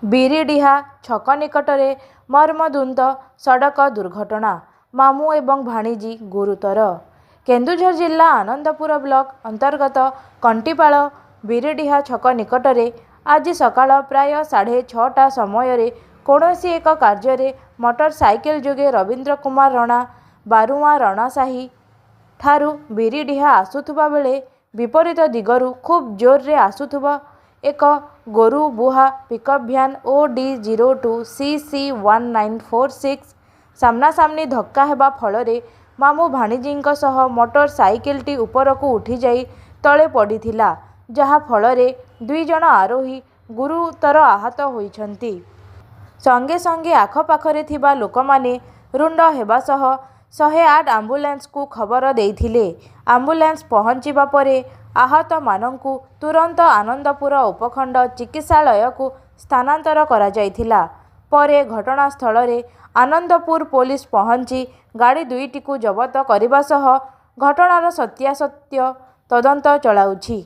ବିରିଡିହା ଛକ ନିକଟରେ ମର୍ମନ୍ତୁଦ ସଡ଼କ ଦୁର୍ଘଟଣା। ମାମୁଁ ଏବଂ ଭାଣିଜୀ ଗୁରୁତର। କେନ୍ଦୁଝର ଜିଲ୍ଲା ଆନନ୍ଦପୁର ବ୍ଲକ ଅନ୍ତର୍ଗତ କଣ୍ଟିପାଳ ବିରିଡିହା ଛକ ନିକଟରେ ଆଜି ସକାଳ ପ୍ରାୟ 6:30 ସମୟରେ କୌଣସି ଏକ କାର୍ଯ୍ୟରେ ମୋଟର ସାଇକେଲ ଯୋଗେ ରବୀନ୍ଦ୍ର କୁମାର ରଣା ବାରୁଆଁ ରଣାସାହି ଠାରୁ ବିରିଡିହା ଆସୁଥିବା ବେଳେ ବିପରୀତ ଦିଗରୁ ଖୁବ୍ ଜୋରରେ ଆସୁଥିବା ଏକ ଗୋରୁ ବୁହା ପିକଅପ୍ ଭ୍ୟାନ୍ OD02 CC 1946 ସାମ୍ନାସାମ୍ନି ଧକ୍କା ହେବା ଫଳରେ ମାମୁଁ ଭାଣିଜୀଙ୍କ ସହ ମୋଟର ସାଇକେଲଟି ଉପରକୁ ଉଠିଯାଇ ତଳେ ପଡ଼ିଥିଲା, ଯାହା ଫଳରେ 2 ଜଣ ଆରୋହୀ ଗୁରୁତର ଆହତ ହୋଇଛନ୍ତି। ସଙ୍ଗେ ସଙ୍ଗେ ଆଖପାଖରେ ଥିବା ଲୋକମାନେ ରୁଣ୍ଡ ହେବା ସହ 108 ଆମ୍ବୁଲାନ୍ସକୁ ଖବର ଦେଇଥିଲେ। ଆମ୍ବୁଲାନ୍ସ ପହଞ୍ଚିବା ପରେ ଆହତମାନଙ୍କୁ ତୁରନ୍ତ ଆନନ୍ଦପୁର ଉପଖଣ୍ଡ ଚିକିତ୍ସାଳୟକୁ ସ୍ଥାନାନ୍ତର କରାଯାଇଥିଲା। ପରେ ଘଟଣାସ୍ଥଳରେ ଆନନ୍ଦପୁର ପୋଲିସ ପହଞ୍ଚି ଗାଡ଼ି ଦୁଇଟିକୁ ଜବତ କରିବା ସହ ଘଟଣାର ସତ୍ୟାସତ୍ୟ ତଦନ୍ତ ଚଳାଉଛି।